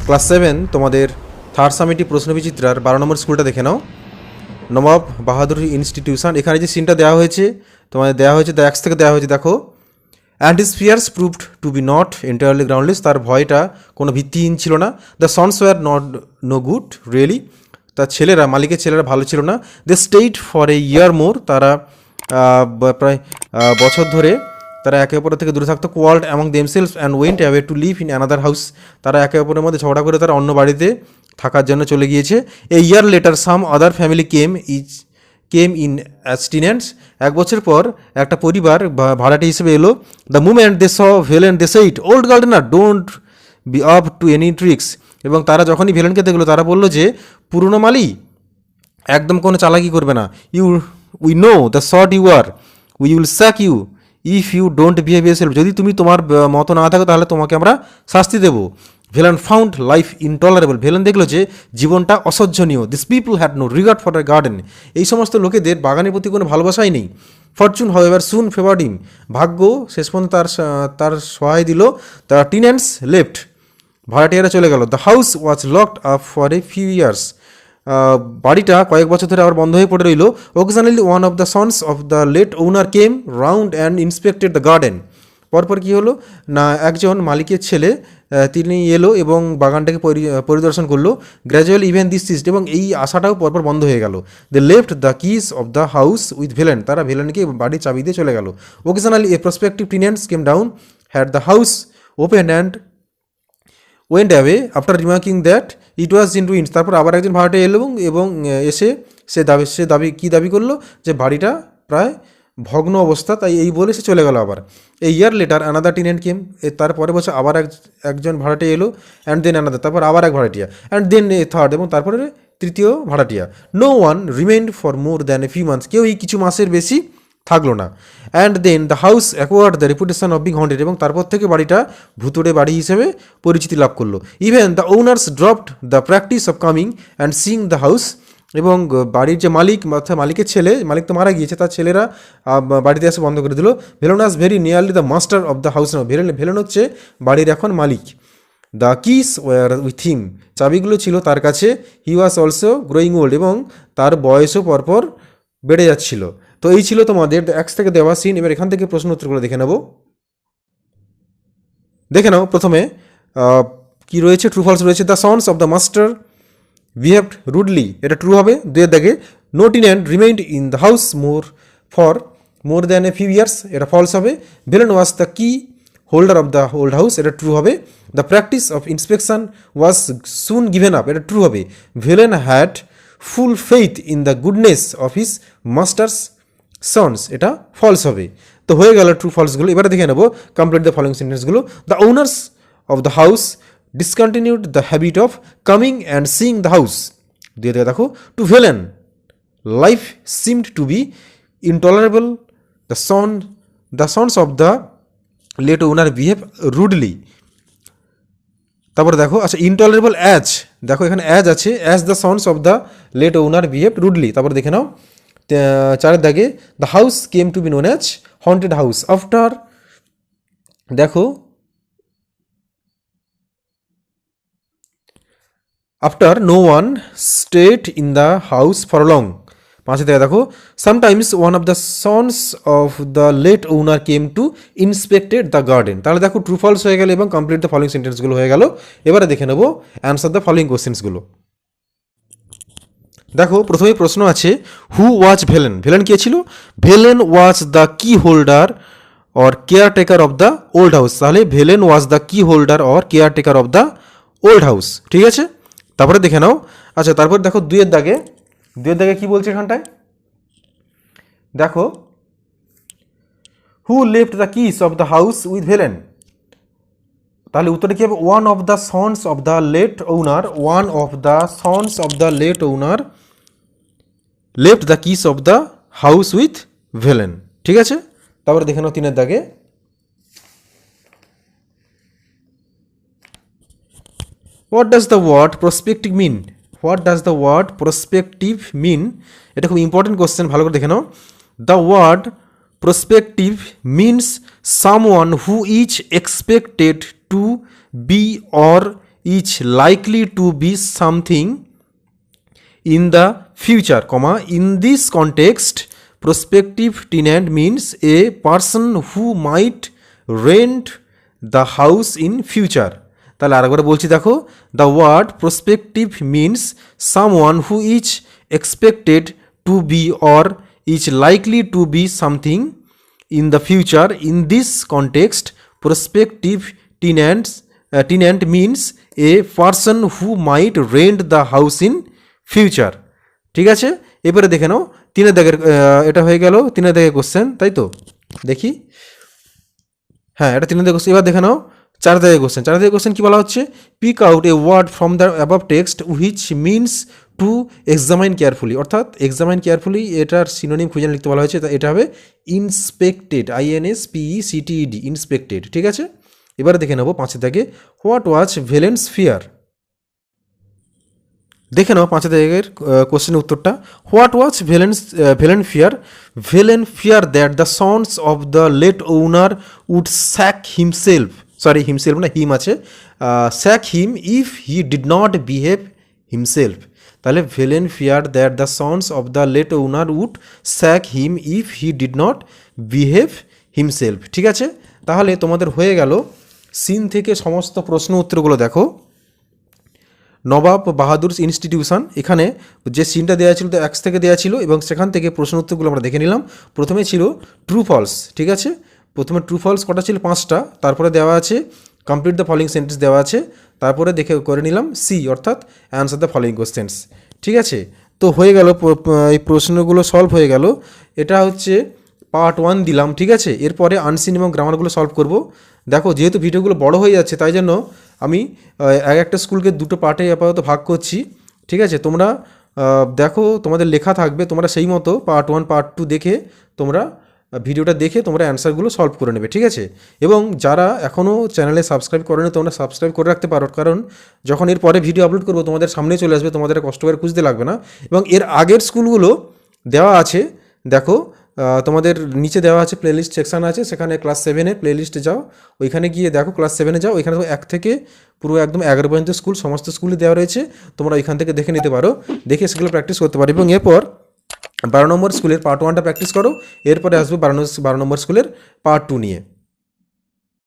Class 7 তোমাদের third সামিটি প্রশ্নবিচিত্রার 12 নম্বর স্কুলটা দেখে নাও। নবাব বাহাদুর ইনস্টিটিউশন। এখানে যে সিনটা দেওয়া হয়েছে তোমাদের দেওয়া হয়েছে দ্য থেকে দেওয়া হয়েছে দেখো। And his fears proved to be not entirely groundless. তার ভয়টা কোনো ভিত্তিহীন ছিল না। The sons were not no good really. তার ছেলেরা মালিকের ছেলেরা ভালো ছিল না। They stayed for a year more. তারা প্রায় বছর ধরে তারা একে অপরের থেকে দূরে থাকতো। Quarrelled among themselves and went away to live in another house. তারা একে অপরের মধ্যে ঝগড়া করে তারা অন্য বাড়িতে থাকার জন্য চলে গিয়েছে। A year later some other family came in as tenants. এক বছর পর একটা পরিবার ভাড়াটি হিসেবে এলো। The moment they saw Valen they said old gardener don't be up to any tricks. এবং তারা যখনই ভেলেনকে দেখলো তারা বললো যে পুরনো মালি একদম কোনো চালাকি করবে না। We know the sort you are we will sack you if you don't behave yourself. যদি তুমি তোমার মতো না থাকো তাহলে তোমাকে আমরা শাস্তি দেবো। Valen found life intolerable. Valen দেখলো যে জীবনটা অসহ্যনীয়। This people had no regard for a garden. এই সমস্ত লোকেদের বাগানের প্রতি কোনো ভালোবাসাই নেই। Fortune however soon favoured him. ভাগ্য শেষ পর্যন্ত তার সহায় দিল। The টিনেন্টস left. ভাড়াটিয়ারা চলে গেল। The house was locked up for a few years. বাড়িটা কয়েক বছর ধরে আবার বন্ধ হয়ে পড়ে রইল। Occasionally one of the sons of the late owner came round and inspected the garden. পরপর কী হলো না, একজন মালিকের ছেলে তিনি এলো এবং বাগানটাকে পরিদর্শন করলো। Gradually even this ceased. এবং এই আশাটাও পরপর বন্ধ হয়ে গেল। They left the keys of the house with Valen. তারা ভেলেনকে বাড়ির চাবি দিয়ে চলে গেল। Occasionally a prospective tenants came down had the house open and went away after remarking that it was in ruins. তারপর আবার একজন ভাড়াটে এলো এবং এসে সে দাবি করলো যে বাড়িটা প্রায় ভগ্ন অবস্থা, তাই এই বলে সে চলে গেল আবার। এই year later another tenant came. তার পরের বছর আবার একজন ভাড়াটে এলো। And then another. তারপর আবার এক ভাড়াটিয়া। And then a third. এবং তারপরে তৃতীয় ভাড়াটিয়া। No one remained for more than a few months. কেউই কিছু মাসের বেশি থাকলো না। And then the house acquired the reputation of being haunted. এবং তারপর থেকে বাড়িটা ভুতুড়ে বাড়ি হিসেবে পরিচিতি লাভ করলো। Even the owners dropped the practice of coming and sing the house. এবং বাড়ির যে মালিক অর্থাৎ মালিকের ছেলে, মালিক তো মারা গিয়েছে, তার ছেলেরা বাড়িতে আসা বন্ধ করে দিল। Valen was very nearly the master of the house now. Valen হচ্ছে বাড়ির এখন মালিক। The keys were with him. চাবিগুলো ছিল তার কাছে। He was also growing old. এবং তার বয়সও পরপর বেড়ে যাচ্ছিল। তো এই ছিল তোমাদের এক্স থেকে দেওয়া সিন। এবার এখান থেকে প্রশ্ন উত্তরগুলো দেখে নাও। প্রথমে কি রয়েছে, ট্রু ফলস রয়েছে। The sons of the master behaved rudely, এটা ট্রু হবে। দুয়ের দাগে no tenant remained in the house for more than a few years, এটা ফলস হবে। Villain was the key holder of the old house, এটা true হবে। The practice of inspection was soon given up, এটা true হবে। Villain had full faith in the goodness of his master's sons, এটা false হবে। তো হয়ে গেল true ফলসগুলো। এবারে দেখে নেবো কমপ্লিট দ্য ফলোইং সেন্টেন্সগুলো। The owners of the house discontinued the habit of coming and seeing the house. দিয়ে দেখো to Velen life seemed to be intolerable. The sons of the late owner behave rudely. তারপরে দেখো আচ্ছা intolerable as, দেখো এখানে as আছে, as the sons of the late owner behave rudely. তারপরে দেখে নাও চারের দাগে the house came to be known as haunted house after, দেখো after no one stayed in the house for long. পাঁচে দেখো sometimes one of the sons of the late owner came to inspected the garden. তাহলে দেখো true false হয়ে গেল এবং complete the following সেন্টেন্সগুলো হয়ে গেল। এবারে দেখে নেবো অ্যান্সার দ্য ফলোইং কোশ্চেন্সগুলো। দেখো প্রথমেই প্রশ্ন আছে হু ওয়াজ ভেলেন। ভেলেন কে ছিল? ভেলেন ওয়াজ the key holder or caretaker of the old house. তাহলে ভেলেন ওয়াজ the key holder or caretaker of the old house, ঠিক আছে। তারপরে দেখে নাও আচ্ছা তারপর দেখো দুইয়ের দাগে কি বলছে এখানটায়, দেখো who left the keys of the house with Valen. তাহলে উত্তরে কি হবে? One of the sons of the late owner, one of the sons of the late owner left the keys of the house with Valen, ঠিক আছে। তারপরে দেখে নাও তিনের দাগে What does the word prospective mean? What does the word prospective mean? এটা খুব important question, ভালো করে দেখে নাও। The word prospective means someone who is expected to be or is likely to be something in the future, comma, in this context prospective tenant means a person who might rent the house in future. তাহলে আরেকবার বলছি দেখো, the word prospective means someone who is expected to be or is likely to be something in the future. In this context prospective tenant means a person who might rent the house in future. ঠিক আছে, এবারে দেখে নাও 3 দাগের, এটা হয়ে গেল 3 দাগের question, তাই তো? দেখি, হ্যাঁ এটা 3 দাগের কোশ্চেন। এবার দেখে নাও 4 দাগের কোশ্চেন। 4 দাগের কোশ্চেন কী বলা হচ্ছে? Pick out a word from the above text which means to examine carefully, অর্থাৎ এক্সামাইন কেয়ারফুলি এটার সিনোনিম খুঁজে লিখতে বলা হয়েছে, এটা হবে ইন্সপেক্টেড, INSPECTED, ইন্সপেক্টেড। ঠিক আছে, এবারে দেখে নেবো 5 দাগে, হোয়াট ওয়াজ ভ্যালেন্স ফিয়ার। দেখে নাও 5 দাগের কোশ্চেনের উত্তরটা। What was Valen fear that the sons of the late owner would sack himself, sorry himself না, হিম আছে, sack him if he did not behave himself. তাহলে Valen fear that the sons of the late owner would sack him if he did not behave himself. ঠিক আছে, তাহলে তোমাদের হয়ে গেল scene থেকে সমস্ত প্রশ্ন উত্তরগুলো। দেখো, নবাব বাহাদুর ইনস্টিটিউশন, এখানে যে সিনটা দেওয়া ছিল তো এক্স থেকে দেওয়া ছিল, এবং সেখান থেকে প্রশ্ন উত্তরগুলো আমরা দেখে নিলাম। প্রথমে ছিল ট্রু ফলস, ঠিক আছে, প্রথমে ট্রু ফলস কটা ছিল? 5টা। তারপরে দেওয়া আছে কমপ্লিট দ্য ফলোয়িং সেন্টেন্স দেওয়া আছে, তারপরে দেখে করে নিলাম সি, অর্থাৎ অ্যান্সার দ্য ফলোয়িং কোশ্চেন্স। ঠিক আছে, তো হয়ে গেল, এই প্রশ্নগুলো সলভ হয়ে গেল। এটা হচ্ছে পার্ট 1 দিলাম। ঠিক আছে, এরপরে আনসিন এবং গ্রামারগুলো সলভ করব। দেখো, যেহেতু ভিডিওগুলো বড় হয়ে যাচ্ছে তাই জন্য আমি একটা স্কুলকে 2টো পার্টে আপাতত ভাগ করছি। ঠিক আছে, তোমরা দেখো, তোমাদের লেখা থাকবে, তোমরা সেই মতো পার্ট 1 পার্ট 2 দেখে তোমরা ভিডিওটা দেখে তোমরা অ্যান্সারগুলো সলভ করে নেবে। ঠিক আছে, এবং যারা এখনও চ্যানেলে সাবস্ক্রাইব করেনি তোমরা সাবস্ক্রাইব করে রাখতে পারো, কারণ যখন এর পরে ভিডিও আপলোড করবো তোমাদের সামনে চলে আসবে, তোমাদের কষ্ট করে খুঁজতে লাগবে না। এবং এর আগের স্কুলগুলো দেওয়া আছে, দেখো তোমাদের নিচে দেওয়া আছে, প্লেলিস্ট সেকশান আছে, সেখানে ক্লাস 7-এর প্লেলিস্টে যাও, ওইখানে গিয়ে দেখো ক্লাস 7-এ যাও, ওইখানে 1 থেকে পুরো একদম 11 পর্যন্ত স্কুল, সমস্ত স্কুলে দেওয়া রয়েছে, তোমরা ওইখান থেকে দেখে নিতে পারো, দেখে সেগুলো প্র্যাকটিস করতে পারো। এবং এরপর 12 নম্বর স্কুলের পার্ট 1টা প্র্যাকটিস করো, এরপরে আসবে 12 নম্বর স্কুলের পার্ট 2 নিয়ে।